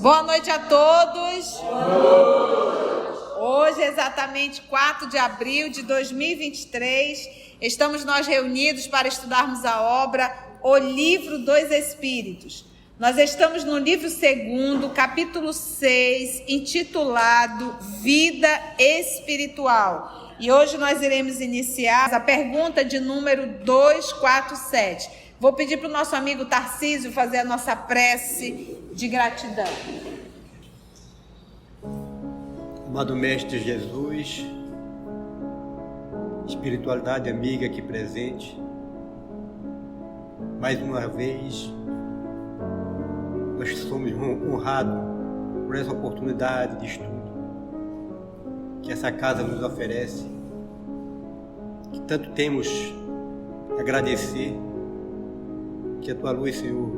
Boa noite a todos. Hoje é exatamente 4 de abril de 2023. Estamos nós reunidos para estudarmos a obra O Livro dos Espíritos. Nós estamos no livro 2, capítulo 6, intitulado Vida Espiritual. E hoje nós iremos iniciar a pergunta de número 247. Vou pedir para o nosso amigo Tarcísio fazer a nossa prece de gratidão. Amado Mestre Jesus, espiritualidade amiga aqui presente, mais uma vez nós somos honrados por essa oportunidade de estudo que essa casa nos oferece, que tanto temos a agradecer. Que a tua luz, Senhor,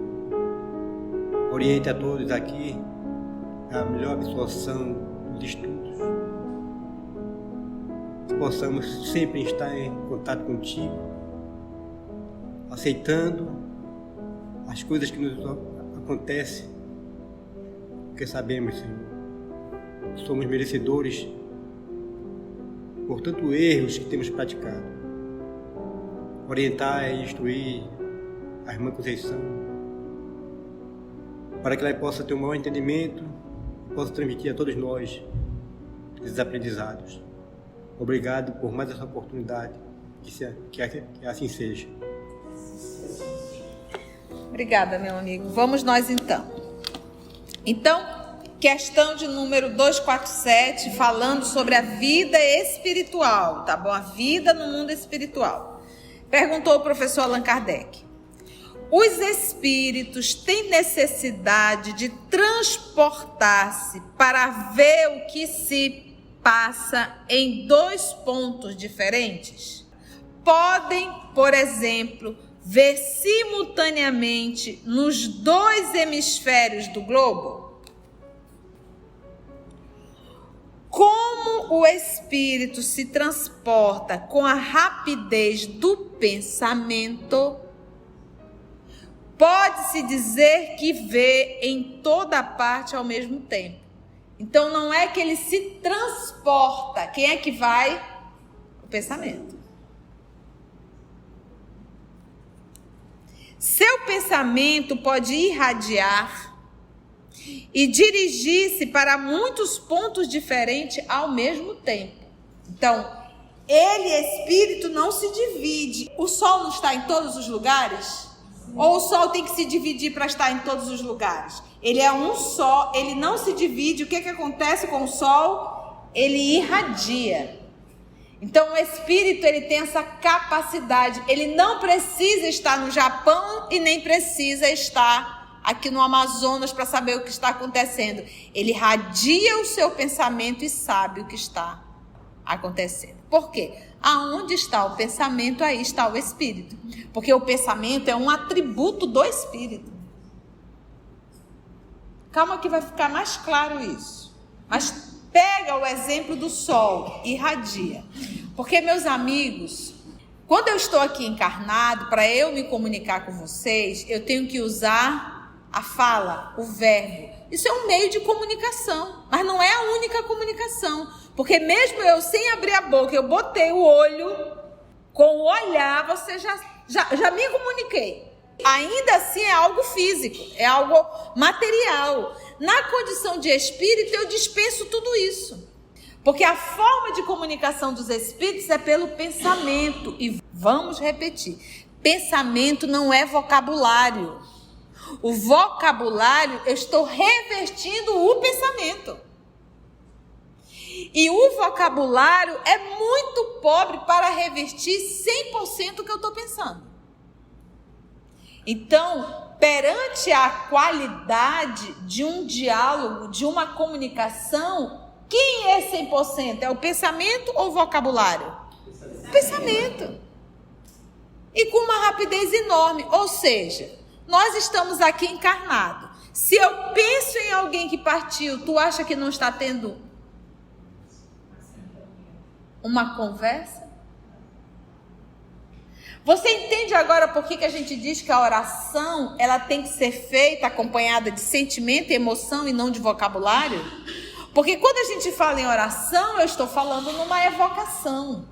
oriente a todos aqui a melhor absorção dos estudos, que possamos sempre estar em contato contigo, aceitando as coisas que nos acontecem, porque sabemos, Senhor, que somos merecedores por tantos erros que temos praticado. Orientar e instruir a irmã Conceição, para que ela possa ter um maior entendimento e possa transmitir a todos nós esses aprendizados. Obrigado por mais essa oportunidade, que assim seja. Obrigada, meu amigo. Vamos nós então. Então, questão de número 247, falando sobre a vida espiritual, tá bom? A vida no mundo espiritual. Perguntou o professor Allan Kardec. Os espíritos têm necessidade de transportar-se para ver o que se passa em dois pontos diferentes? Podem, por exemplo, ver simultaneamente nos dois hemisférios do globo? Como o espírito se transporta com a rapidez do pensamento, pode-se dizer que vê em toda parte ao mesmo tempo. Então não é que ele se transporta. Quem é que vai? O pensamento. Seu pensamento pode irradiar e dirigir-se para muitos pontos diferentes ao mesmo tempo. Então, ele, espírito, não se divide. O sol não está em todos os lugares? Ou o sol tem que se dividir para estar em todos os lugares? Ele é um só, ele não se divide. O que acontece com o sol? Ele irradia. Então o espírito, ele tem essa capacidade. Ele não precisa estar no Japão e nem precisa estar aqui no Amazonas para saber o que está acontecendo. Ele irradia o seu pensamento e sabe o que está acontecendo. Por quê? Aonde está o pensamento, aí está o espírito. Porque o pensamento é um atributo do espírito. Calma que vai ficar mais claro isso. Mas pega o exemplo do sol, irradia. Porque, meus amigos, quando eu estou aqui encarnado, para eu me comunicar com vocês, eu tenho que usar a fala, o verbo. Isso é um meio de comunicação, mas não é a única comunicação. Porque mesmo eu sem abrir a boca, eu botei o olho, com o olhar, você já me comuniquei. Ainda assim é algo físico, é algo material. Na condição de espírito, eu dispenso tudo isso. Porque a forma de comunicação dos espíritos é pelo pensamento. E vamos repetir, pensamento não é vocabulário. O vocabulário, eu estou revestindo o pensamento. E o vocabulário é muito pobre para revestir 100% o que eu estou pensando. Então, perante a qualidade de um diálogo, de uma comunicação, quem é 100%? É o pensamento ou o vocabulário? O pensamento. E com uma rapidez enorme. Ou seja, nós estamos aqui encarnados. Se eu penso em alguém que partiu, tu acha que não está tendo uma conversa? Você entende agora por que a gente diz que a oração ela tem que ser feita acompanhada de sentimento e emoção e não de vocabulário? Porque quando a gente fala em oração, eu estou falando numa evocação.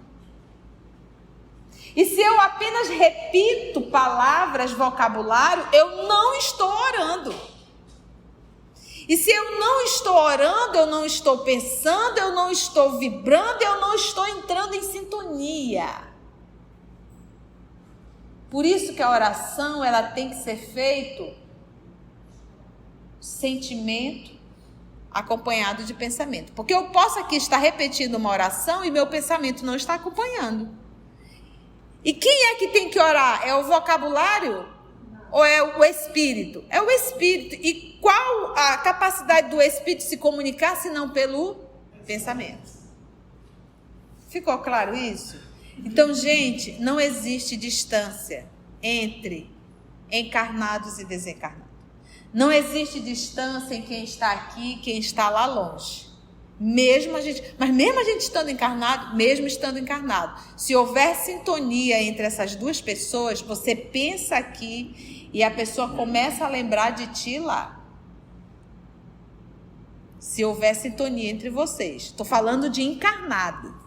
E se eu apenas repito palavras, vocabulário, eu não estou orando. E se eu não estou orando, eu não estou pensando, eu não estou vibrando, eu não estou entrando em sintonia. Por isso que a oração ela tem que ser feita sentimento acompanhado de pensamento. Porque eu posso aqui estar repetindo uma oração e meu pensamento não está acompanhando. E quem é que tem que orar? É o vocabulário? Ou é o espírito? É o espírito. E qual a capacidade do espírito se comunicar se não pelo pensamento? Ficou claro isso? Então, gente, não existe distância entre encarnados e desencarnados. Não existe distância em quem está aqui e quem está lá longe. Mesmo a gente estando encarnado, se houver sintonia entre essas duas pessoas, você pensa aqui e a pessoa começa a lembrar de ti lá. Se houver sintonia entre vocês. Estou falando de encarnado.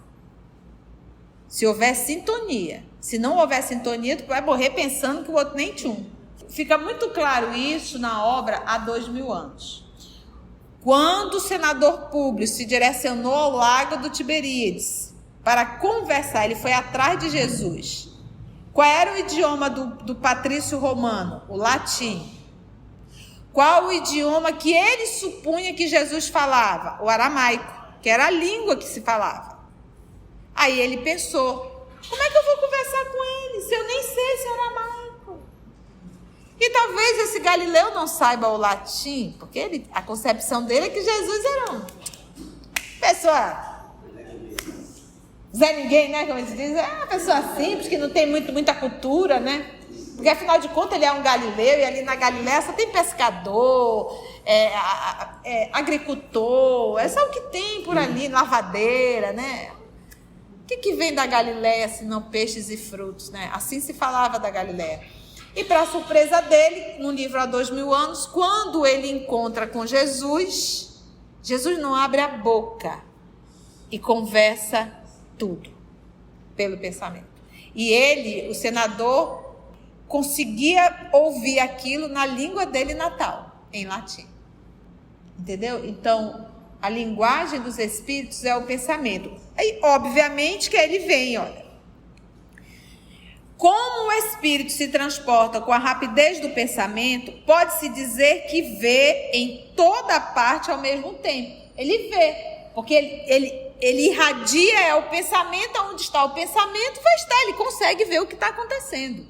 Se houver sintonia. Se não houver sintonia, tu vai morrer pensando que o outro nem tchum. Fica muito claro isso na obra há 2000 anos. Quando o senador Públio se direcionou ao lago do Tiberíades para conversar, ele foi atrás de Jesus. Qual era o idioma do patrício romano? O latim. Qual o idioma que ele supunha que Jesus falava? O aramaico, que era a língua que se falava. Aí ele pensou, como é que eu vou conversar com ele se eu nem sei esse aramaico? E talvez esse Galileu não saiba o latim, porque a concepção dele é que Jesus era uma pessoa Zé Ninguém, né? Como eles dizem, é uma pessoa simples, que não tem muita cultura, né? Porque afinal de contas ele é um Galileu, e ali na Galileia só tem pescador, agricultor, é só o que tem por ali, lavadeira, né? O que vem da Galileia senão peixes e frutos, né? Assim se falava da Galileia. E para surpresa dele, no livro há 2000 anos, quando ele encontra com Jesus, Jesus não abre a boca e conversa tudo pelo pensamento. E ele, o senador, conseguia ouvir aquilo na língua dele natal, em latim. Entendeu? Então, a linguagem dos espíritos é o pensamento. E, obviamente, que ele vem, olha. Como o espírito se transporta com a rapidez do pensamento, pode-se dizer que vê em toda parte ao mesmo tempo. Ele vê, porque ele irradia o pensamento, onde está o pensamento, vai estar, ele consegue ver o que está acontecendo.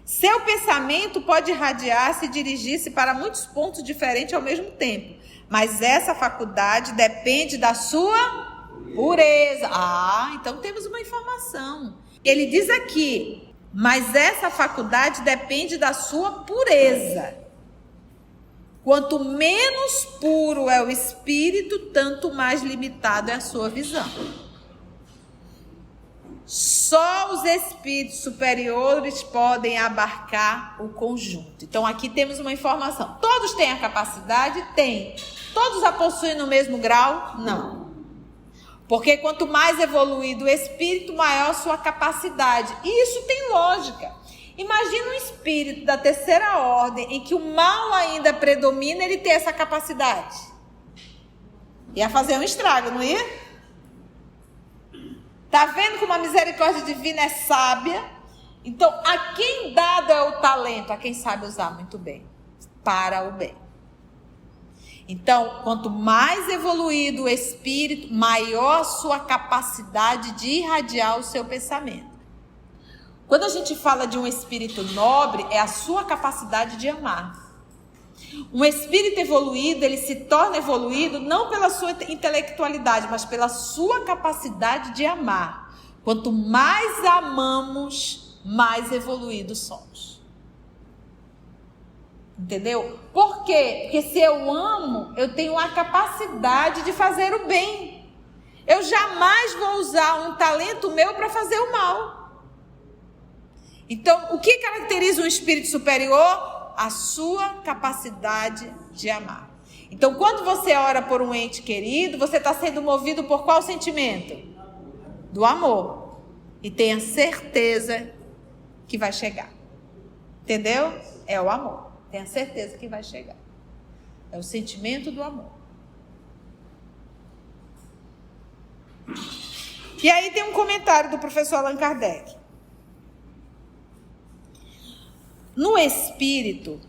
Seu pensamento pode irradiar-se e dirigir-se para muitos pontos diferentes ao mesmo tempo, mas essa faculdade depende da sua pureza. Então temos uma informação. Ele diz aqui, mas essa faculdade depende da sua pureza. Quanto menos puro é o espírito, tanto mais limitado é a sua visão. Só os espíritos superiores podem abarcar o conjunto. Então aqui temos uma informação. Todos têm a capacidade? Tem. Todos a possuem no mesmo grau? Não. Porque quanto mais evoluído o espírito, maior a sua capacidade. E isso tem lógica. Imagina um espírito da terceira ordem, em que o mal ainda predomina, ele ter essa capacidade. Ia fazer um estrago, não ia? Tá vendo como a misericórdia divina é sábia? Então, a quem dado é o talento? A quem sabe usar muito bem, para o bem. Então, quanto mais evoluído o espírito, maior a sua capacidade de irradiar o seu pensamento. Quando a gente fala de um espírito nobre, é a sua capacidade de amar. Um espírito evoluído, ele se torna evoluído não pela sua intelectualidade, mas pela sua capacidade de amar. Quanto mais amamos, mais evoluídos somos. Entendeu? Por quê? Porque se eu amo, eu tenho a capacidade de fazer o bem. Eu jamais vou usar um talento meu para fazer o mal. Então, o que caracteriza um espírito superior? A sua capacidade de amar. Então, quando você ora por um ente querido, você está sendo movido por qual sentimento? Do amor. E tenha certeza que vai chegar. Entendeu? É o amor. Tenha certeza que vai chegar. É o sentimento do amor. E aí tem um comentário do professor Allan Kardec. No espírito,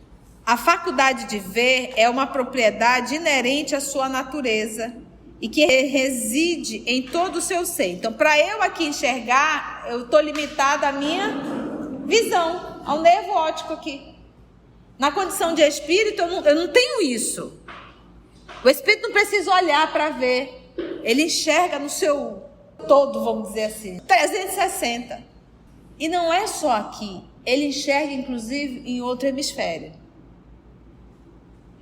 a faculdade de ver é uma propriedade inerente à sua natureza e que reside em todo o seu ser. Então, para eu aqui enxergar, eu estou limitada à minha visão, ao nervo óptico aqui. Na condição de espírito, eu não tenho isso. O espírito não precisa olhar para ver. Ele enxerga no seu todo, vamos dizer assim, 360. E não é só aqui. Ele enxerga, inclusive, em outro hemisfério.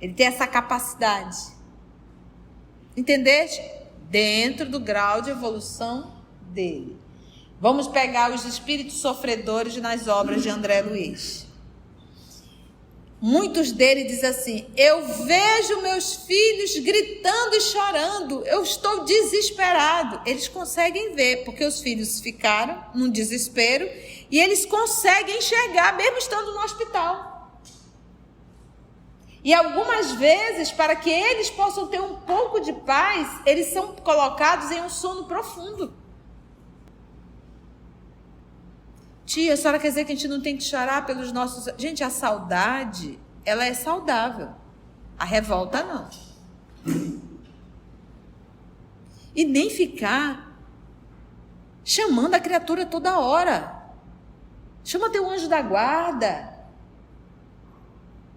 Ele tem essa capacidade. Entendeste? Dentro do grau de evolução dele. Vamos pegar os espíritos sofredores nas obras de André Luiz. Muitos deles dizem assim: eu vejo meus filhos gritando e chorando, eu estou desesperado. Eles conseguem ver, porque os filhos ficaram num desespero e eles conseguem enxergar, mesmo estando no hospital. E algumas vezes, para que eles possam ter um pouco de paz, eles são colocados em um sono profundo. Tia, a senhora quer dizer que a gente não tem que chorar pelos nossos... Gente, a saudade, ela é saudável. A revolta, não. E nem ficar chamando a criatura toda hora. Chama teu anjo da guarda.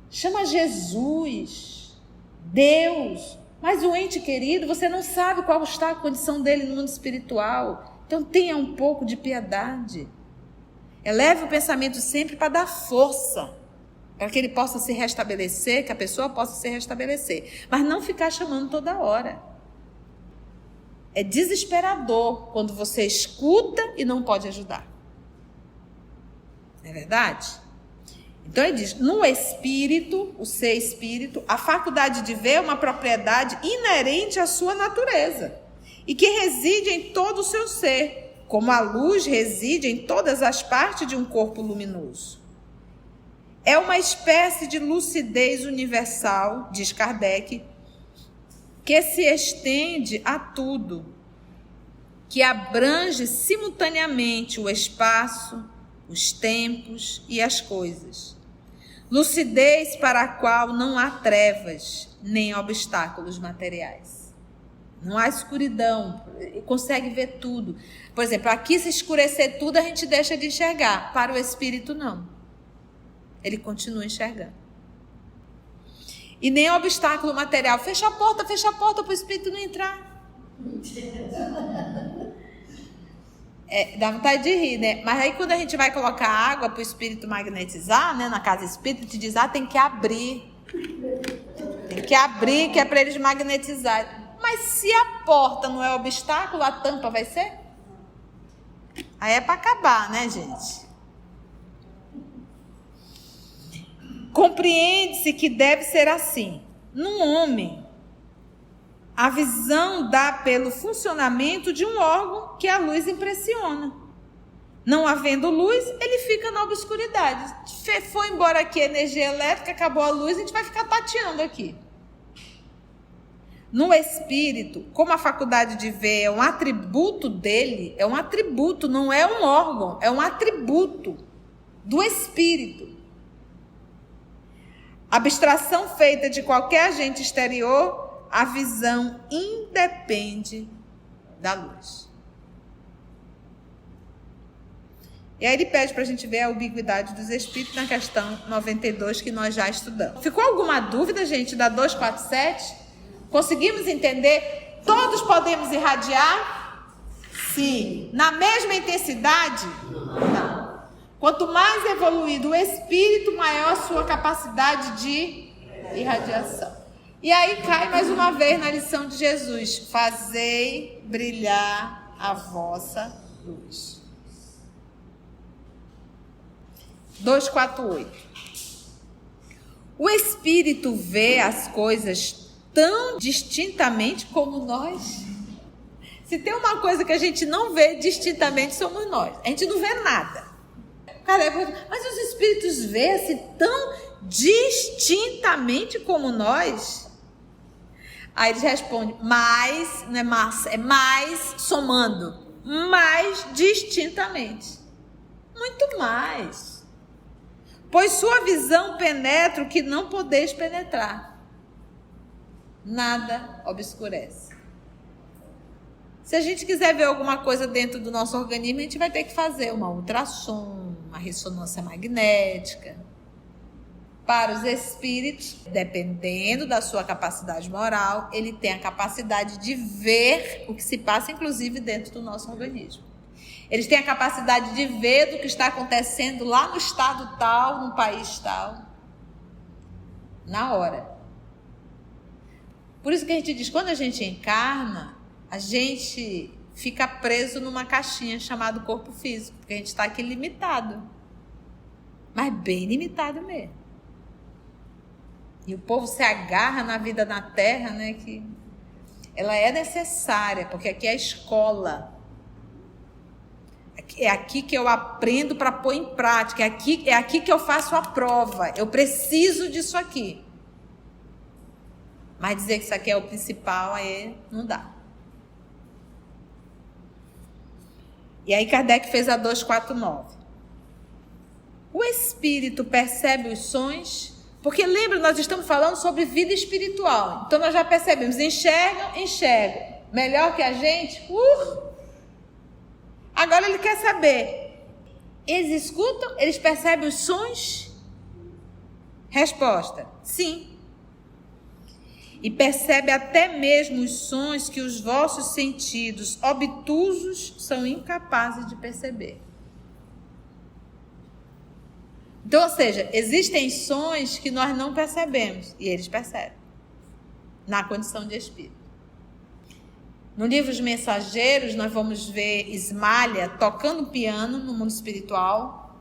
Chama Jesus. Deus. Mas o ente querido, você não sabe qual está a condição dele no mundo espiritual. Então tenha um pouco de piedade. Eleve o pensamento sempre para dar força, para que ele possa se restabelecer, que a pessoa possa se restabelecer. Mas não ficar chamando toda hora. É desesperador quando você escuta e não pode ajudar. Não é verdade? Então ele diz, no espírito, o ser espírito, a faculdade de ver é uma propriedade inerente à sua natureza e que reside em todo o seu ser, como a luz reside em todas as partes de um corpo luminoso. É uma espécie de lucidez universal, diz Kardec, que se estende a tudo, que abrange simultaneamente o espaço, os tempos e as coisas. Lucidez para a qual não há trevas, nem obstáculos materiais. Não há escuridão, consegue ver tudo. Por exemplo, aqui se escurecer tudo, a gente deixa de enxergar. Para o espírito, não. Ele continua enxergando. E nem obstáculo material. Fecha a porta para o espírito não entrar. Dá vontade de rir, né? Mas aí quando a gente vai colocar água para o espírito magnetizar, né, na casa espírita, te diz, tem que abrir. Tem que abrir, que é para eles magnetizarem. Mas se a porta não é obstáculo, a tampa vai ser? Aí é para acabar, né, gente? Compreende-se que deve ser assim. No homem, a visão dá pelo funcionamento de um órgão que a luz impressiona. Não havendo luz, ele fica na obscuridade. Foi embora aqui a energia elétrica, acabou a luz, a gente vai ficar tateando aqui. No espírito, como a faculdade de ver é um atributo dele, é um atributo, não é um órgão, é um atributo do espírito. Abstração feita de qualquer agente exterior, a visão independe da luz. E aí ele pede para a gente ver a ubiquidade dos espíritos na questão 92 que nós já estudamos. Ficou alguma dúvida, gente, da 247? Conseguimos entender? Todos podemos irradiar? Sim. Na mesma intensidade? Não. Quanto mais evoluído o espírito, maior a sua capacidade de irradiação. E aí cai mais uma vez na lição de Jesus: fazei brilhar a vossa luz. 2:4-8. O Espírito vê as coisas tão distintamente como nós. Se tem uma coisa que a gente não vê distintamente, somos nós. A gente não vê nada. Cara, mas os Espíritos vê-se tão distintamente como nós? Aí eles respondem, mais, não é massa, é mais, somando, mais distintamente. Muito mais. Pois sua visão penetra o que não podeis penetrar. Nada obscurece. Se a gente quiser ver alguma coisa dentro do nosso organismo, a gente vai ter que fazer uma ultrassom, uma ressonância magnética. Para os espíritos, dependendo da sua capacidade moral, ele tem a capacidade de ver o que se passa, inclusive, dentro do nosso organismo. Eles têm a capacidade de ver do que está acontecendo lá no estado tal, no país tal, na hora. Por isso que a gente diz, quando a gente encarna, a gente fica preso numa caixinha chamada corpo físico, porque a gente está aqui limitado. Mas bem limitado mesmo. E o povo se agarra na vida na Terra, né? Que ela é necessária, porque aqui é a escola. É aqui que eu aprendo para pôr em prática. É aqui que eu faço a prova. Eu preciso disso aqui. Mas dizer que isso aqui é o principal, aí não dá. E aí Kardec fez a 2:4-9. O espírito percebe os sonhos, porque lembra, nós estamos falando sobre vida espiritual. Então nós já percebemos, enxergam. Melhor que a gente? Agora ele quer saber, eles escutam, eles percebem os sons? Resposta, sim. E percebe até mesmo os sons que os vossos sentidos obtusos são incapazes de perceber. Então, ou seja, existem sons que nós não percebemos e eles percebem, na condição de espírito. No livro Os Mensageiros, nós vamos ver Ismália tocando piano no mundo espiritual.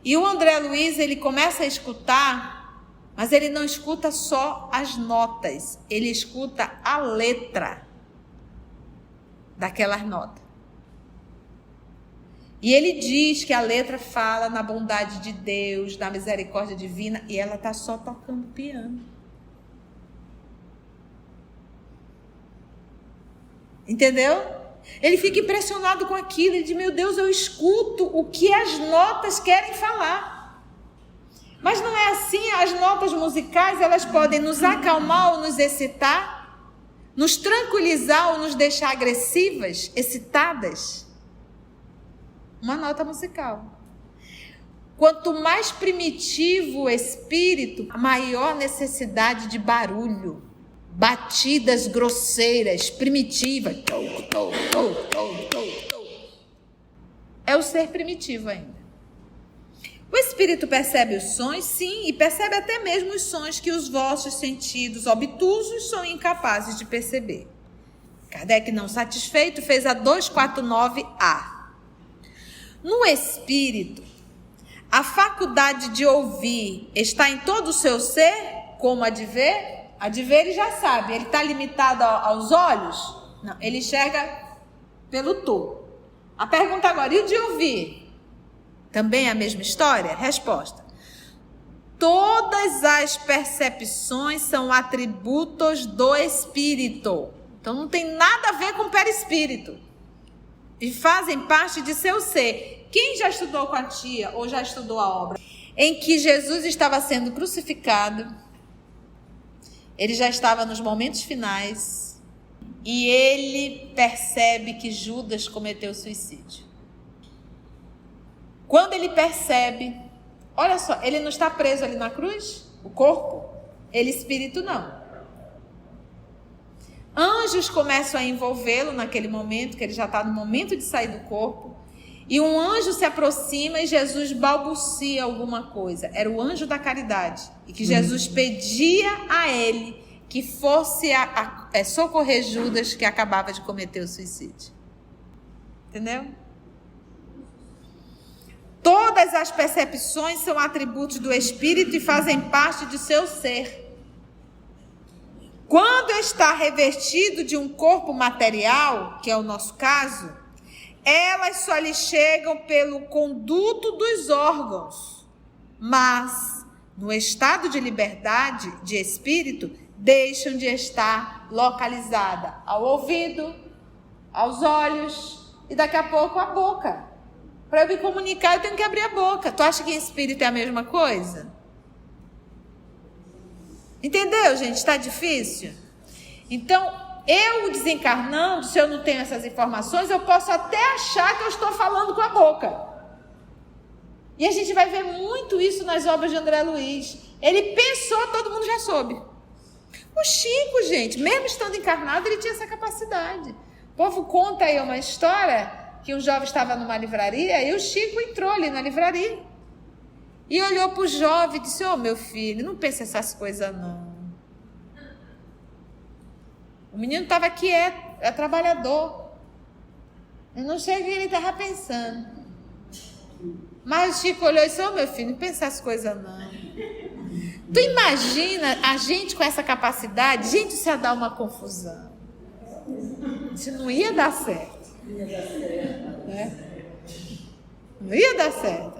E o André Luiz, ele começa a escutar, mas ele não escuta só as notas, ele escuta a letra daquelas notas. E ele diz que a letra fala na bondade de Deus, na misericórdia divina, e ela está só tocando piano. Entendeu? Ele fica impressionado com aquilo, ele diz, meu Deus, eu escuto o que as notas querem falar. Mas não é assim, as notas musicais, elas podem nos acalmar ou nos excitar, nos tranquilizar ou nos deixar agressivas, excitadas. Uma nota musical. Quanto mais primitivo o espírito, maior necessidade de barulho. Batidas grosseiras, primitivas. É o ser primitivo ainda. O espírito percebe os sons, sim, e percebe até mesmo os sons que os vossos sentidos obtusos são incapazes de perceber. Kardec, não satisfeito, fez a 2:4-9a. No espírito, a faculdade de ouvir está em todo o seu ser, como a de ver? A de ver ele já sabe, ele está limitado aos olhos? Não, ele enxerga pelo todo. A pergunta agora, e o de ouvir? Também é a mesma história? Resposta. Todas as percepções são atributos do espírito. Então não tem nada a ver com o perispírito. E fazem parte de seu ser. Quem já estudou com a tia ou já estudou a obra em que Jesus estava sendo crucificado, ele já estava nos momentos finais e ele percebe que Judas cometeu suicídio. Quando ele percebe, olha só, ele não está preso ali na cruz, o corpo, ele espírito não. Anjos começam a envolvê-lo naquele momento, que ele já está no momento de sair do corpo, e um anjo se aproxima e Jesus balbucia alguma coisa. Era o anjo da caridade, e que Jesus pedia a ele que fosse socorrer Judas, que acabava de cometer o suicídio. Entendeu? Todas as percepções são atributos do espírito e fazem parte de seu ser. Quando está revestido de um corpo material, que é o nosso caso, elas só lhe chegam pelo conduto dos órgãos, mas no estado de liberdade de espírito, deixam de estar localizada ao ouvido, aos olhos e daqui a pouco à boca. Para eu me comunicar, eu tenho que abrir a boca. Tu acha que em espírito é a mesma coisa? Entendeu, gente? Está difícil? Então, eu desencarnando, se eu não tenho essas informações, eu posso até achar que eu estou falando com a boca. E a gente vai ver muito isso nas obras de André Luiz. Ele pensou, todo mundo já soube. O Chico, gente, mesmo estando encarnado, ele tinha essa capacidade. O povo conta aí uma história que um jovem estava numa livraria e o Chico entrou ali na livraria e olhou para o jovem e disse: "Ô, meu filho, não pense essas coisas não." O menino estava quieto, é trabalhador. Eu não sei o que ele estava pensando. Mas o Chico olhou e disse: "Ô, meu filho, não pense essas coisas não." Tu imagina a gente com essa capacidade? Gente, isso ia dar uma confusão. Isso não ia dar certo. Né? Não ia dar certo.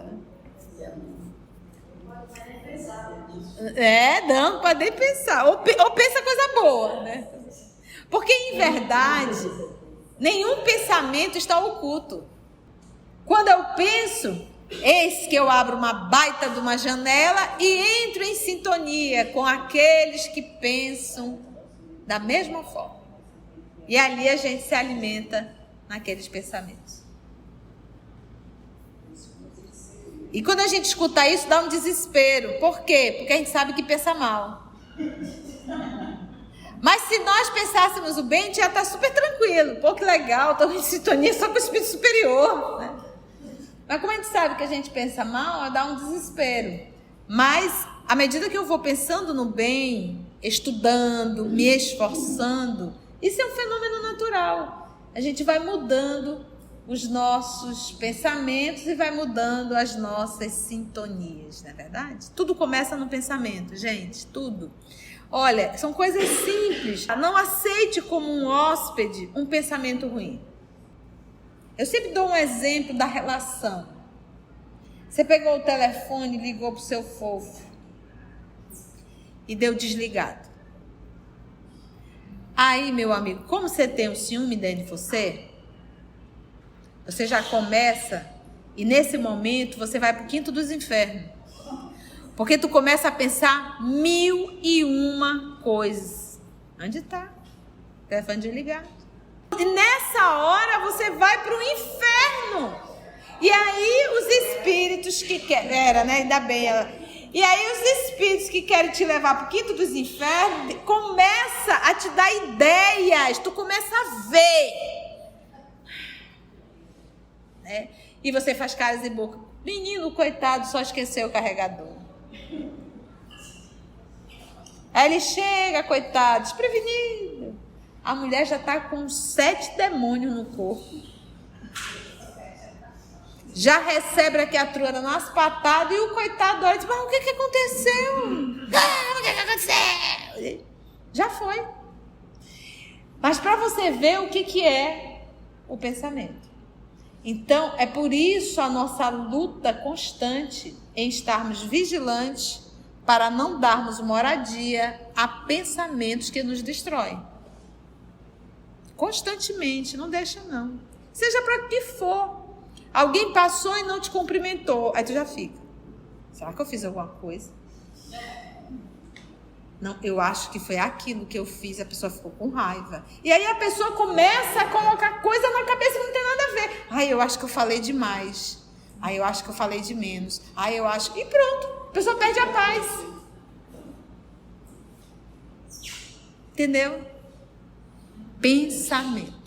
Né? Não, pode nem pensar. Ou pensa coisa boa, né? Porque, em verdade, nenhum pensamento está oculto. Quando eu penso, eis que eu abro uma baita de uma janela e entro em sintonia com aqueles que pensam da mesma forma. E ali a gente se alimenta naqueles pensamentos. E quando a gente escuta isso, dá um desespero. Por quê? Porque a gente sabe que pensa mal. Mas se nós pensássemos o bem, a gente já está super tranquilo. Pô, que legal, estamos em sintonia só com o espírito superior, né? Mas como a gente sabe que a gente pensa mal, dá um desespero. Mas, à medida que eu vou pensando no bem, estudando, me esforçando, isso é um fenômeno natural. A gente vai mudando os nossos pensamentos e vai mudando as nossas sintonias, não é verdade? Tudo começa no pensamento, gente, tudo. Olha, são coisas simples. Não aceite como um hóspede um pensamento ruim. Eu sempre dou um exemplo da relação. Você pegou o telefone e ligou para o seu fofo e deu desligado. Aí, meu amigo, como você tem um ciúme dentro de você já começa, e nesse momento você vai para o quinto dos infernos. Porque tu começa a pensar 1001 coisas. Onde está? Telefone desligado. E nessa hora você vai para o inferno. E aí os espíritos que querem... Ainda bem ela... E aí os espíritos que querem te levar para o quinto dos infernos começa a te dar ideias. Tu começa a ver. Né? E você faz caras e boca. Menino, coitado, só esqueceu o carregador. Aí ele chega, coitado, desprevenido. A mulher já está com 7 demônios no corpo. Já recebe a criatura nas patadas e o coitado olha e diz: mas o que aconteceu? O que aconteceu? Já foi. Mas para você ver o que é o pensamento. Então, é por isso a nossa luta constante em estarmos vigilantes para não darmos moradia a pensamentos que nos destroem. Constantemente, não deixa não. Seja para que for. Alguém passou e não te cumprimentou, aí tu já fica. Será que eu fiz alguma coisa? Não, eu acho que foi aquilo que eu fiz, a pessoa ficou com raiva. E aí a pessoa começa a colocar coisa na cabeça que não tem nada a ver. Ai, eu acho que eu falei demais. Ai, eu acho que eu falei de menos. Ai, eu acho... E pronto, a pessoa perde a paz. Entendeu? Pensamento.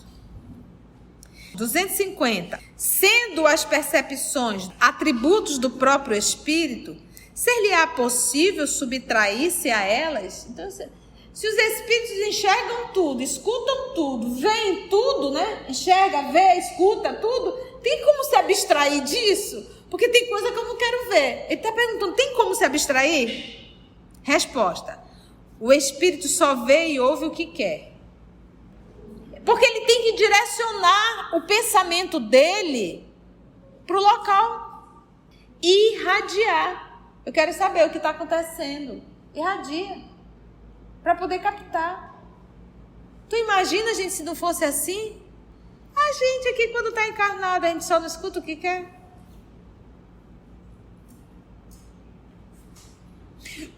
250. Sendo as percepções atributos do próprio espírito, ser-lhe-á possível subtrair-se a elas? Então, se os espíritos enxergam tudo, escutam tudo, veem tudo, né? Enxerga, vê, escuta tudo, tem como se abstrair disso? Porque tem coisa que eu não quero ver. Ele está perguntando, tem como se abstrair? Resposta: o Espírito só vê e ouve o que quer. Porque ele tem que direcionar o pensamento dele para o local. Irradiar. Eu quero saber o que está acontecendo. Irradia. Para poder captar. Tu imagina, gente, se não fosse assim? A gente aqui, quando está encarnado, a gente só não escuta o que quer.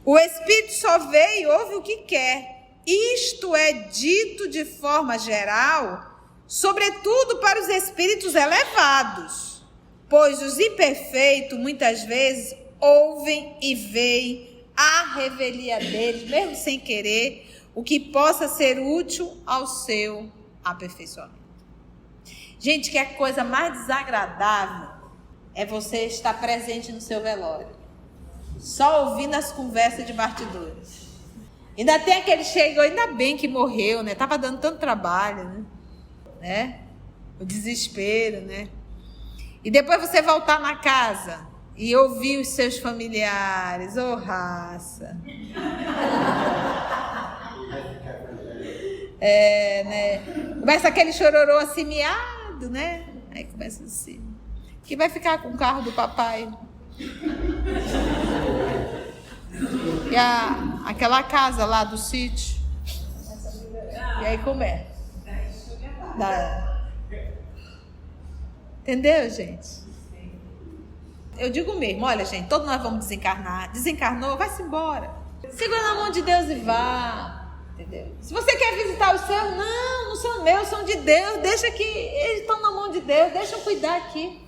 O Espírito só vê e ouve o que quer. Isto é dito de forma geral, sobretudo para os espíritos elevados, pois os imperfeitos, muitas vezes, ouvem e veem a revelia deles, mesmo sem querer, o que possa ser útil ao seu aperfeiçoamento. Gente, que a coisa mais desagradável é você estar presente no seu velório, só ouvindo as conversas de bastidores. Ainda tem aquele chegou, ainda bem que morreu, né? Tava dando tanto trabalho, né? O desespero, né? E depois você voltar na casa e ouvir os seus familiares, raça. Né? Começa aquele chororô assim, miado, né? Aí começa assim. Que vai ficar com o carro do papai? E aquela casa lá do sítio. E aí começa. Entendeu, gente? Eu digo mesmo, olha, gente, todos nós vamos desencarnar. Desencarnou, vai-se embora. Segura na mão de Deus e vá. Entendeu? Se você quer visitar os seus, não são meus, são de Deus. Deixa que eles estão na mão de Deus. Deixa eu cuidar aqui.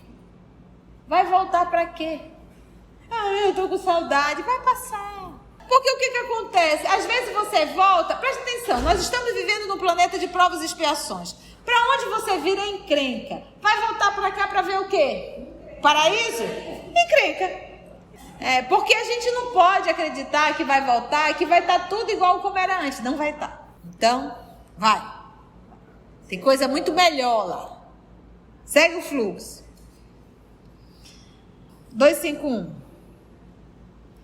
Vai voltar para quê? Eu tô com saudade. Vai passar. Porque o que acontece? Às vezes você volta, presta atenção, nós estamos vivendo num planeta de provas e expiações. Para onde você vira encrenca. Vai voltar para cá para ver o quê? Paraíso? Encrenca. Porque a gente não pode acreditar que vai voltar e que vai estar tudo igual como era antes. Não vai estar. Então, vai. Tem coisa muito melhor lá. Segue o fluxo. 251.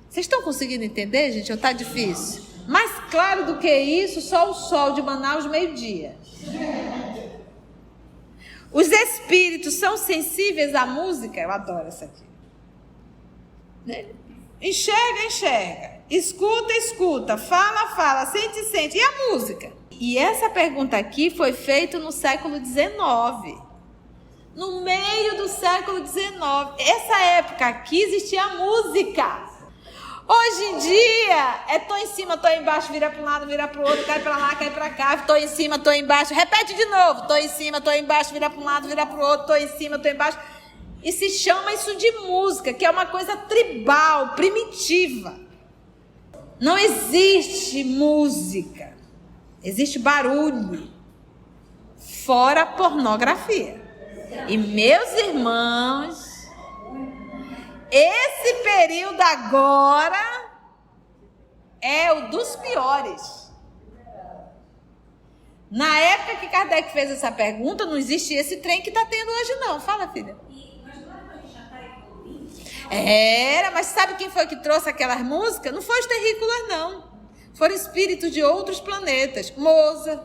Vocês estão conseguindo entender, gente? Ou está difícil? Mais claro do que isso, só o sol de Manaus, meio-dia. Os espíritos são sensíveis à música? Eu adoro essa aqui. Enxerga. Escuta. Fala. Sente. E a música? E essa pergunta aqui foi feita no século XIX. No meio do século XIX. Essa época aqui existia a música. Hoje em dia, tô em cima, tô embaixo, vira para um lado, vira para o outro, cai para lá, cai para cá, tô em cima, tô embaixo, repete de novo, tô em cima, tô embaixo, vira para um lado, vira para o outro, tô em cima, tô embaixo. E se chama isso de música, que é uma coisa tribal, primitiva. Não existe música, existe barulho, fora pornografia. E meus irmãos, esse período agora é o dos piores. Na época que Kardec fez essa pergunta, não existia esse trem que está tendo hoje, não. Fala, filha. Era, mas sabe quem foi que trouxe aquelas músicas? Não foi os terrícolas, não. Foram espíritos de outros planetas. Mozart.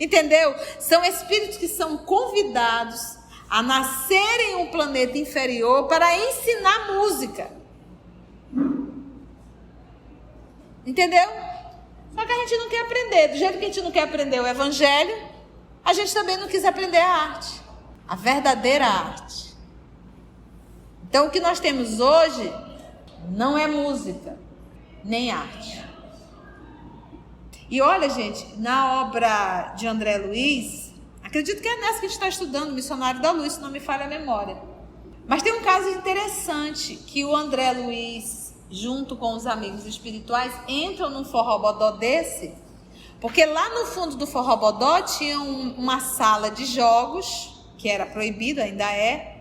Entendeu? São espíritos que são convidados a nascerem em um planeta inferior para ensinar música. Entendeu? Só que a gente não quer aprender. Do jeito que a gente não quer aprender o evangelho, a gente também não quis aprender a arte. A verdadeira arte. Então o que nós temos hoje não é música, nem arte. E olha, gente, na obra de André Luiz, acredito que é nessa que a gente está estudando, Missionário da Luz, se não me falha a memória. Mas tem um caso interessante, que o André Luiz, junto com os amigos espirituais, entram num forrobodó desse, porque lá no fundo do forrobodó tinha uma sala de jogos, que era proibido, ainda é,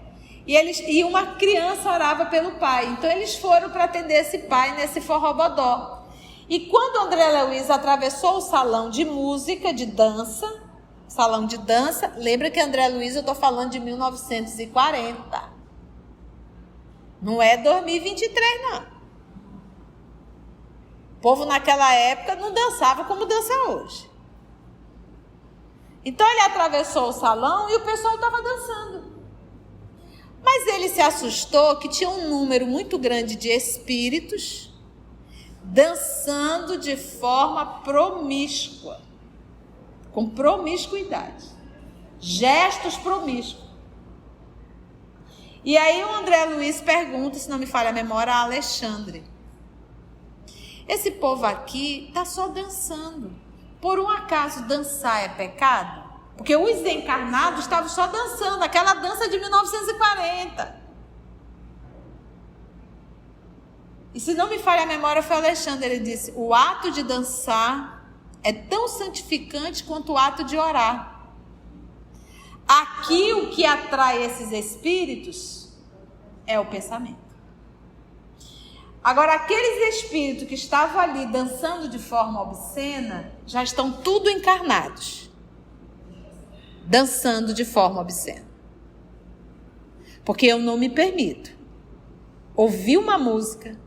e uma criança orava pelo pai. Então eles foram para atender esse pai nesse forrobodó. E quando André Luiz atravessou o salão de música, de dança, lembra que André Luiz, eu estou falando de 1940. Não é 2023, não. O povo naquela época não dançava como dança hoje. Então ele atravessou o salão e o pessoal estava dançando. Mas ele se assustou que tinha um número muito grande de espíritos dançando de forma promíscua, com promiscuidade, gestos promíscuos. E aí o André Luiz pergunta, se não me falha a memória, a Alexandre: esse povo aqui está só dançando. Por um acaso dançar é pecado? Porque os encarnados estavam só dançando, aquela dança de 1940. E se não me falha a memória, foi o Alexandre, ele disse: o ato de dançar é tão santificante quanto o ato de orar. Aqui o que atrai esses espíritos é o pensamento. Agora, aqueles espíritos que estavam ali dançando de forma obscena, já estão tudo encarnados, dançando de forma obscena. Porque eu não me permito ouvir uma música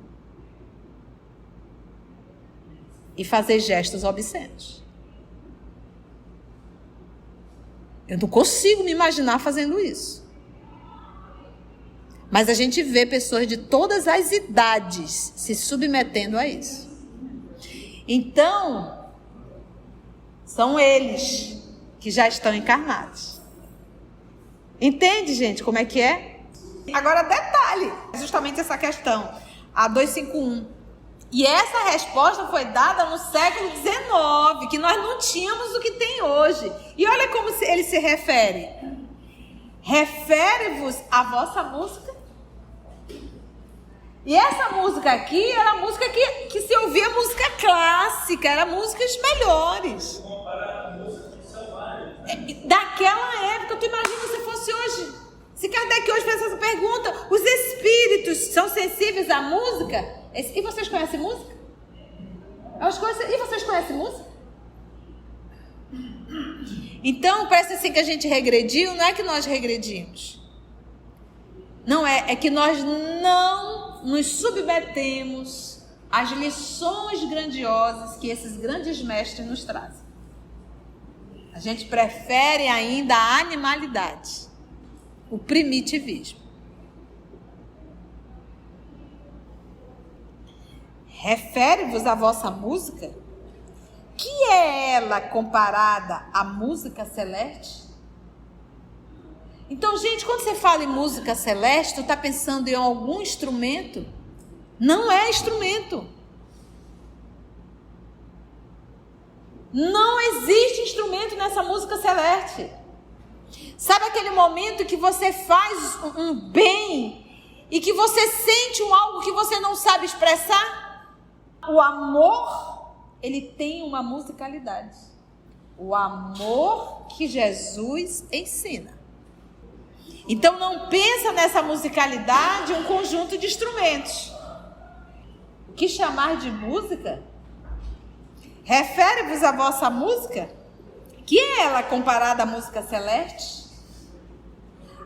e fazer gestos obscenos. Eu não consigo me imaginar fazendo isso. Mas a gente vê pessoas de todas as idades se submetendo a isso. Então, são eles que já estão encarnados. Entende, gente, como é que é? Agora, detalhe, justamente essa questão, a 251. E essa resposta foi dada no século XIX, que nós não tínhamos o que tem hoje. E olha como ele se refere. Refere-vos à vossa música. E essa música aqui era a música que se ouvia música clássica, era músicas melhores. Daquela época, tu imagina se fosse hoje. Se Kardec hoje fez essa pergunta, os espíritos são sensíveis à música? E vocês conhecem música? E vocês conhecem música? Então, parece assim que a gente regrediu. Não é que nós regredimos. Não é que nós não nos submetemos às lições grandiosas que esses grandes mestres nos trazem. A gente prefere ainda a animalidade, o primitivismo. Refere-vos à vossa música? Que é ela comparada à música celeste? Então, gente, quando você fala em música celeste, tu está pensando em algum instrumento? Não é instrumento. Não existe instrumento nessa música celeste. Sabe aquele momento que você faz um bem e que você sente algo que você não sabe expressar? O amor, ele tem uma musicalidade. O amor que Jesus ensina. Então não pensa nessa musicalidade um conjunto de instrumentos. O que chamar de música? Refere-vos à vossa música? Que é ela comparada à música celeste?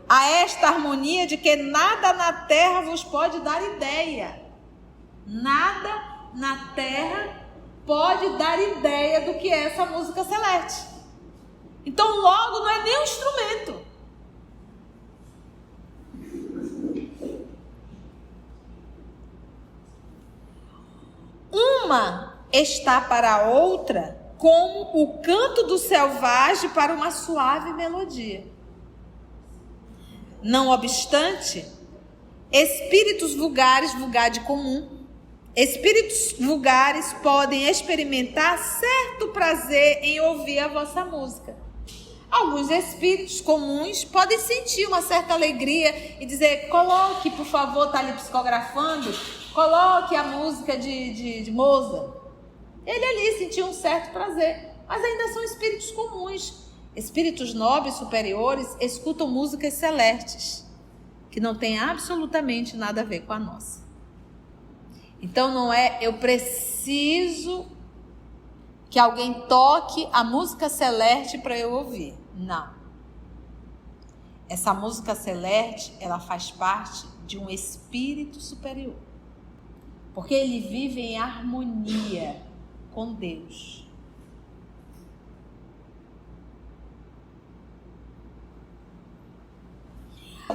A esta harmonia de que nada na terra vos pode dar ideia. Nada na terra pode dar ideia do que é essa música celeste. Então logo não é nem um instrumento. Uma está para a outra como o canto do selvagem para uma suave melodia. Não obstante, espíritos vulgares, vulgar de comum, espíritos vulgares podem experimentar certo prazer em ouvir a vossa música. Alguns espíritos comuns podem sentir uma certa alegria e dizer: coloque, por favor, está ali psicografando, coloque a música de Mozart. Ele ali sentiu um certo prazer, mas ainda são espíritos comuns. Espíritos nobres, superiores, escutam músicas celestes, que não tem absolutamente nada a ver com a nossa. Então não é eu preciso que alguém toque a música celeste para eu ouvir. Não. Essa música celeste, ela faz parte de um espírito superior. Porque ele vive em harmonia com Deus.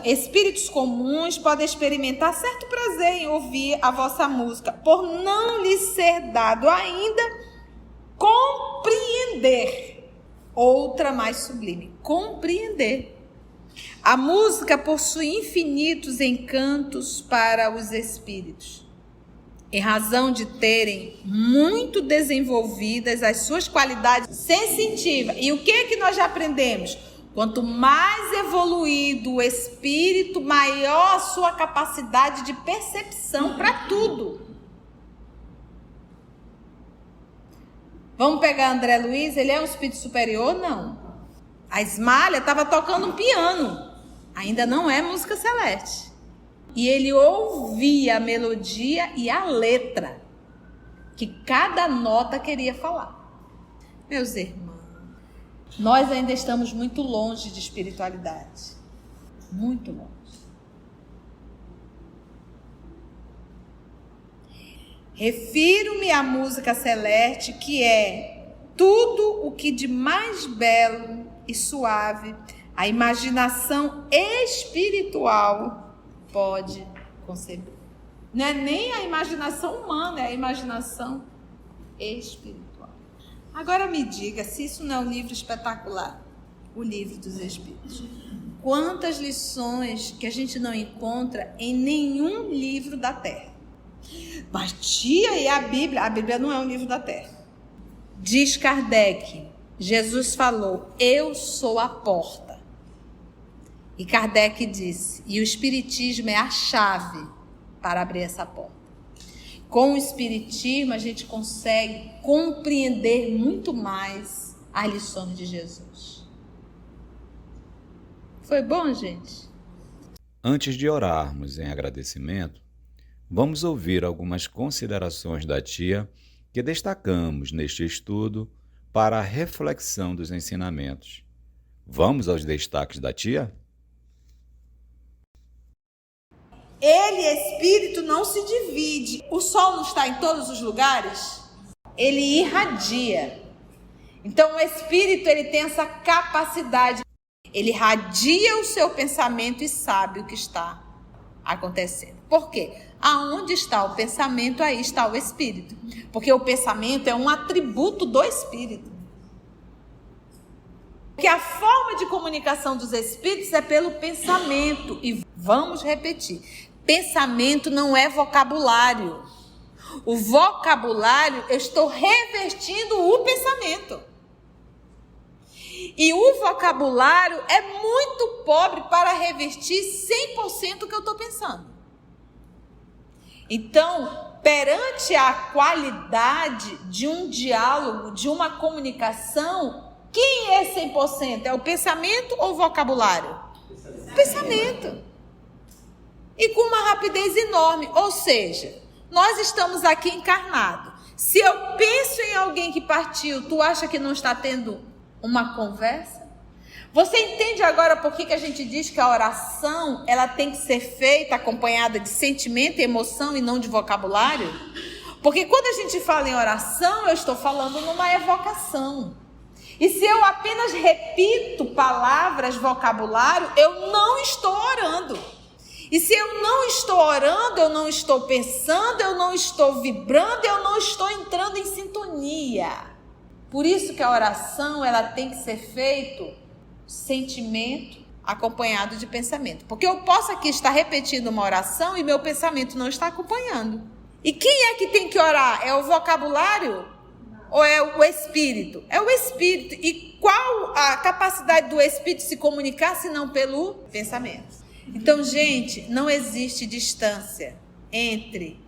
Espíritos comuns podem experimentar certo prazer em ouvir a vossa música, por não lhes ser dado ainda compreender. Outra mais sublime, compreender. A música possui infinitos encantos para os espíritos, em razão de terem muito desenvolvidas as suas qualidades sensitivas. E o que é que nós já aprendemos? Quanto mais evoluído o espírito, maior a sua capacidade de percepção para tudo. Vamos pegar André Luiz, ele é um espírito superior? Não. A Ismália estava tocando um piano, ainda não é música celeste. E ele ouvia a melodia e a letra, que cada nota queria falar. Meus irmãos, nós ainda estamos muito longe de espiritualidade. Muito longe. Refiro-me à música celeste, que é tudo o que de mais belo e suave a imaginação espiritual pode conceber. Não é nem a imaginação humana, é a imaginação espiritual. Agora me diga se isso não é um livro espetacular, o Livro dos Espíritos. Quantas lições que a gente não encontra em nenhum livro da Terra. Mas tia, e a Bíblia não é um livro da Terra. Diz Kardec, Jesus falou, eu sou a porta. E Kardec disse, e o Espiritismo é a chave para abrir essa porta. Com o Espiritismo, a gente consegue compreender muito mais as lições de Jesus. Foi bom, gente? Antes de orarmos em agradecimento, vamos ouvir algumas considerações da tia que destacamos neste estudo para a reflexão dos ensinamentos. Vamos aos destaques da tia? Ele, espírito, não se divide. O sol não está em todos os lugares? Ele irradia. Então, o espírito, ele tem essa capacidade. Ele irradia o seu pensamento e sabe o que está acontecendo. Por quê? Aonde está o pensamento, aí está o espírito. Porque o pensamento é um atributo do espírito. Porque a forma de comunicação dos espíritos é pelo pensamento. E vamos repetir. Pensamento não é vocabulário. O vocabulário, eu estou revestindo o pensamento. E o vocabulário é muito pobre para revestir 100% o que eu estou pensando. Então, perante a qualidade de um diálogo, de uma comunicação, quem é 100%? É o pensamento ou o vocabulário? Pensamento. E com uma rapidez enorme. Ou seja, nós estamos aqui encarnados. Se eu penso em alguém que partiu, tu acha que não está tendo uma conversa? Você entende agora por que a gente diz que a oração ela tem que ser feita acompanhada de sentimento e emoção e não de vocabulário? Porque quando a gente fala em oração, eu estou falando numa evocação. E se eu apenas repito palavras, vocabulário, eu não estou orando. E se eu não estou orando, eu não estou pensando, eu não estou vibrando, eu não estou entrando em sintonia. Por isso que a oração ela tem que ser feita sentimento acompanhado de pensamento. Porque eu posso aqui estar repetindo uma oração e meu pensamento não está acompanhando. E quem é que tem que orar? É o vocabulário? Ou é o espírito? É o espírito. E qual a capacidade do espírito se comunicar se não pelo pensamento? Então, gente, não existe distância entre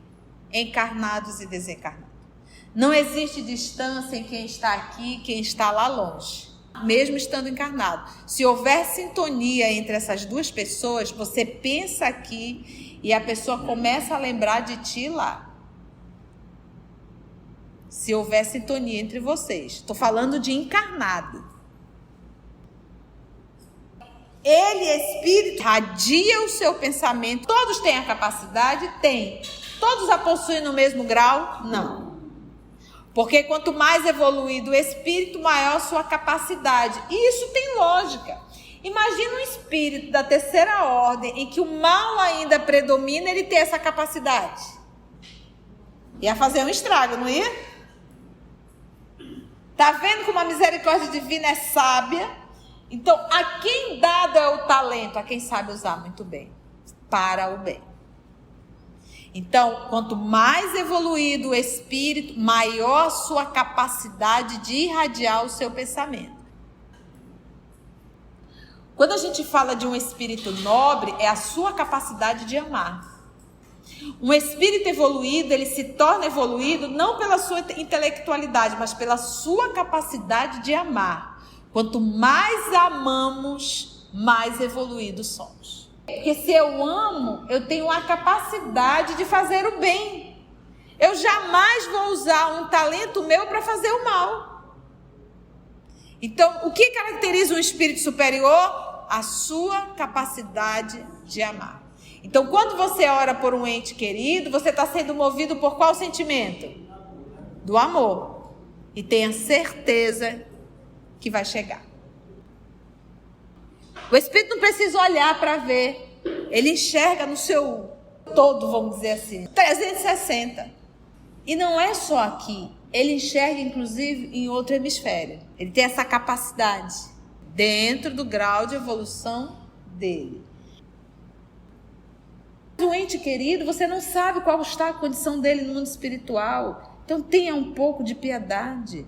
encarnados e desencarnados. Não existe distância em quem está aqui e quem está lá longe, mesmo estando encarnado. Se houver sintonia entre essas duas pessoas, você pensa aqui e a pessoa começa a lembrar de ti lá. Se houver sintonia entre vocês. Estou falando de encarnado. Ele, espírito, radia o seu pensamento. Todos têm a capacidade? Tem. Todos a possuem no mesmo grau? Não. Porque quanto mais evoluído o espírito, maior a sua capacidade. E isso tem lógica. Imagina um espírito da terceira ordem, em que o mal ainda predomina, ele ter essa capacidade. Ia fazer um estrago, não ia? Tá vendo como a misericórdia divina é sábia? Então, a quem dado é o talento? A quem sabe usar muito bem, para o bem. Então, quanto mais evoluído o espírito, maior a sua capacidade de irradiar o seu pensamento. Quando a gente fala de um espírito nobre, é a sua capacidade de amar. Um espírito evoluído, ele se torna evoluído não pela sua intelectualidade, mas pela sua capacidade de amar. Quanto mais amamos, mais evoluídos somos. Porque se eu amo, eu tenho a capacidade de fazer o bem. Eu jamais vou usar um talento meu para fazer o mal. Então, o que caracteriza um espírito superior? A sua capacidade de amar. Então, quando você ora por um ente querido, você está sendo movido por qual sentimento? Do amor. E tenha certeza que vai chegar. O espírito não precisa olhar para ver. Ele enxerga no seu todo, vamos dizer assim, 360. E não é só aqui. Ele enxerga, inclusive, em outro hemisfério. Ele tem essa capacidade dentro do grau de evolução dele. Um ente querido, você não sabe qual está a condição dele no mundo espiritual. Então tenha um pouco de piedade.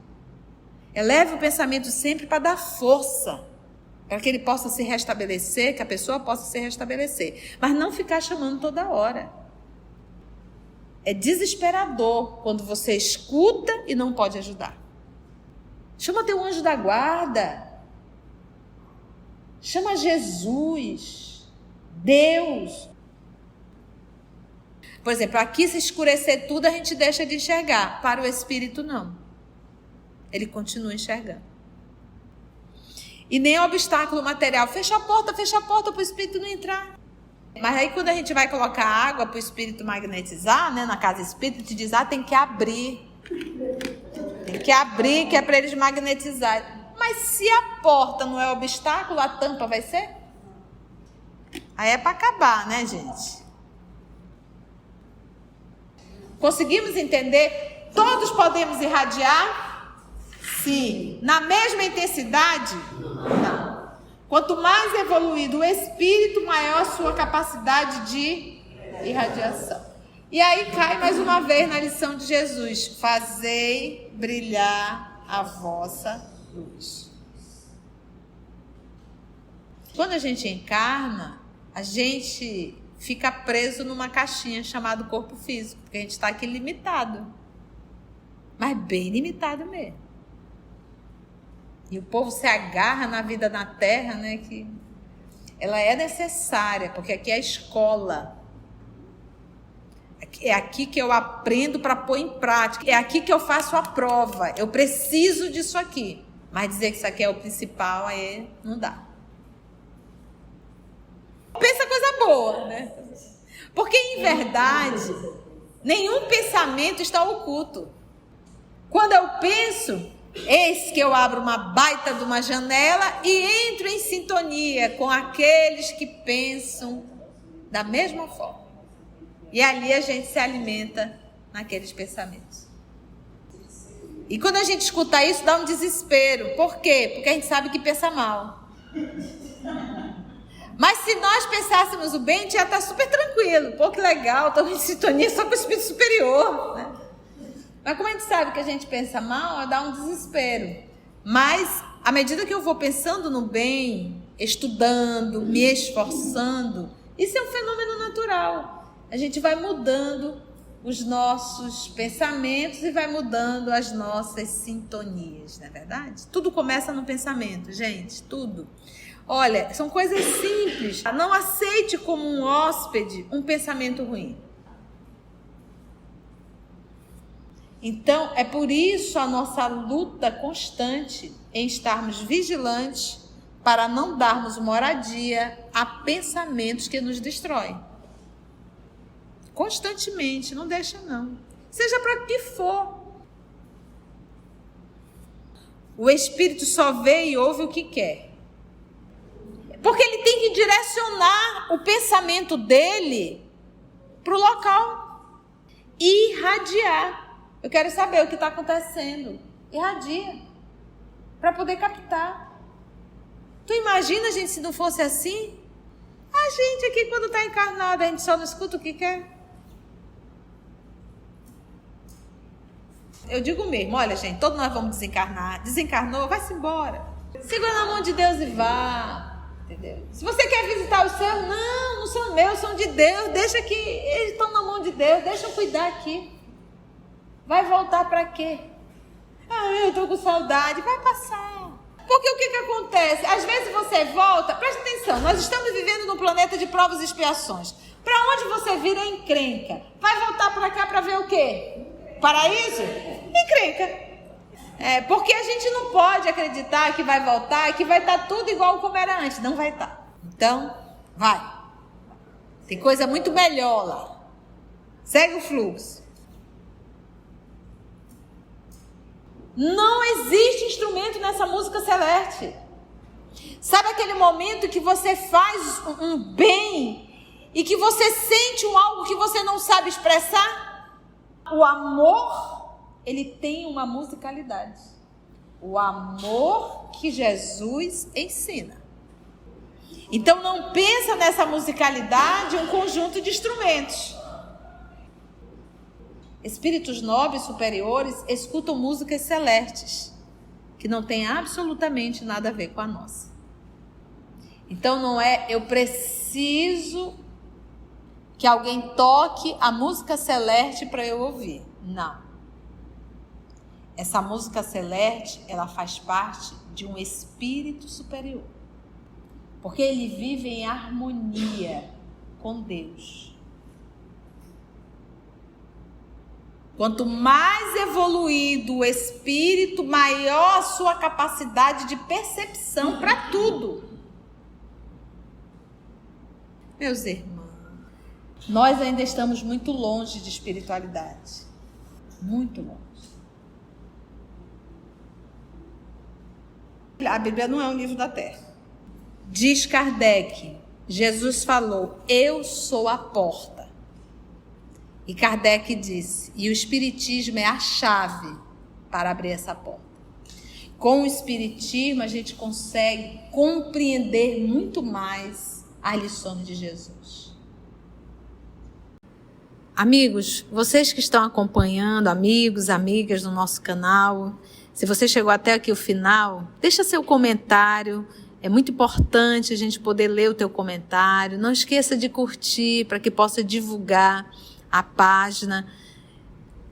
Eleve o pensamento sempre para dar força, para que ele possa se restabelecer, que a pessoa possa se restabelecer. Mas não ficar chamando toda hora. É desesperador quando você escuta e não pode ajudar. Chama teu anjo da guarda. Chama Jesus, Deus. Por exemplo, aqui se escurecer tudo, a gente deixa de enxergar. Para o espírito, não. Ele continua enxergando. E nem obstáculo material. Fecha a porta para o espírito não entrar. Mas aí quando a gente vai colocar água para o espírito magnetizar, né, na casa espírita, te diz, tem que abrir. Tem que abrir, que é para eles magnetizarem. Mas se a porta não é obstáculo, a tampa vai ser? Aí é para acabar, né, gente? Conseguimos entender? Todos podemos irradiar? Sim. Na mesma intensidade? Não. Quanto mais evoluído o espírito, maior a sua capacidade de irradiação. E aí cai mais uma vez na lição de Jesus: fazei brilhar a vossa luz. Quando a gente encarna, a gente fica preso numa caixinha chamada corpo físico, porque a gente está aqui limitado. Mas bem limitado mesmo. E o povo se agarra na vida na terra, né, que ela é necessária, porque aqui é a escola. É aqui que eu aprendo para pôr em prática. É aqui que eu faço a prova. Eu preciso disso aqui. Mas dizer que isso aqui é o principal, aí não dá. Pensa coisa boa, né? Porque, em verdade, nenhum pensamento está oculto. Quando eu penso, eis que eu abro uma baita de uma janela e entro em sintonia com aqueles que pensam da mesma forma. E ali a gente se alimenta naqueles pensamentos. E quando a gente escuta isso, dá um desespero. Por quê? Porque a gente sabe que pensa mal. Mas se nós pensássemos o bem, a gente já está super tranquilo. Pô, que legal, estamos em sintonia só com o espírito superior, né? Mas como a gente sabe que a gente pensa mal, dá um desespero. Mas, à medida que eu vou pensando no bem, estudando, me esforçando, isso é um fenômeno natural. A gente vai mudando os nossos pensamentos e vai mudando as nossas sintonias, não é verdade? Tudo começa no pensamento, gente, tudo. Olha, são coisas simples. Não aceite como um hóspede um pensamento ruim. Então, é por isso a nossa luta constante em estarmos vigilantes para não darmos moradia a pensamentos que nos destroem. Constantemente, não deixa não. Seja para o que for. O Espírito só vê e ouve o que quer. Porque ele tem que direcionar o pensamento dele para o local. E irradiar. Eu quero saber o que está acontecendo. Irradia. Para poder captar. Tu imagina, gente, se não fosse assim? A gente aqui, quando está encarnado, a gente só não escuta o que quer. Eu digo mesmo, olha, gente, todos nós vamos desencarnar. Desencarnou, vai-se embora. Segura na mão de Deus e vá. Entendeu? Se você quer visitar os seus, não são meus, são de Deus. Deixa que eles estão na mão de Deus, deixa eu cuidar aqui. Vai voltar para quê? Eu estou com saudade. Vai passar. Porque o que acontece? Às vezes você volta, presta atenção, nós estamos vivendo num planeta de provas e expiações. Para onde você vira encrenca. Vai voltar para cá para ver o quê? Paraíso? Encrenca. Porque a gente não pode acreditar que vai voltar, que vai estar tudo igual como era antes. Não vai estar. Então, vai. Tem coisa muito melhor lá. Segue o fluxo. Não existe instrumento nessa música celeste. Sabe aquele momento que você faz um bem e que você sente algo que você não sabe expressar? O amor, ele tem uma musicalidade. O amor que Jesus ensina. Então não pensa nessa musicalidade um conjunto de instrumentos. Espíritos nobres superiores escutam músicas celestes, que não tem absolutamente nada a ver com a nossa. Então não é eu preciso que alguém toque a música celeste para eu ouvir. Não. Essa música celeste, ela faz parte de um espírito superior. Porque ele vive em harmonia com Deus. Quanto mais evoluído o espírito, maior a sua capacidade de percepção para tudo. Meus irmãos, nós ainda estamos muito longe de espiritualidade. Muito longe. A Bíblia não é um livro da terra. Diz Kardec, Jesus falou, eu sou a porta. E Kardec disse, e o Espiritismo é a chave para abrir essa porta. Com o Espiritismo a gente consegue compreender muito mais as lições de Jesus. Amigos, vocês que estão acompanhando, amigos, amigas do nosso canal, se você chegou até aqui o final, deixa seu comentário. É muito importante a gente poder ler o teu comentário. Não esqueça de curtir para que possa divulgar a página,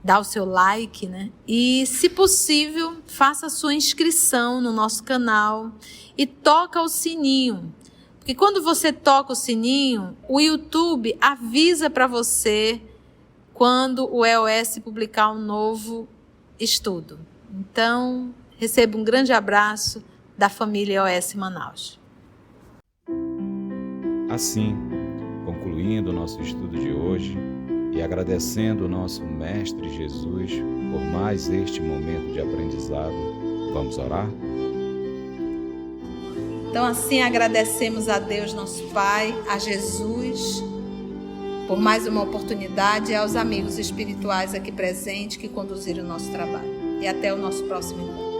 dá o seu like, né? E, se possível, faça a sua inscrição no nosso canal e toca o sininho. Porque quando você toca o sininho, o YouTube avisa para você quando o EOS publicar um novo estudo. Então, receba um grande abraço da família EOS Manaus. Assim, concluindo o nosso estudo de hoje, e agradecendo o nosso Mestre Jesus por mais este momento de aprendizado, vamos orar? Então assim agradecemos a Deus nosso Pai, a Jesus, por mais uma oportunidade e aos amigos espirituais aqui presentes que conduziram o nosso trabalho. E até o nosso próximo encontro.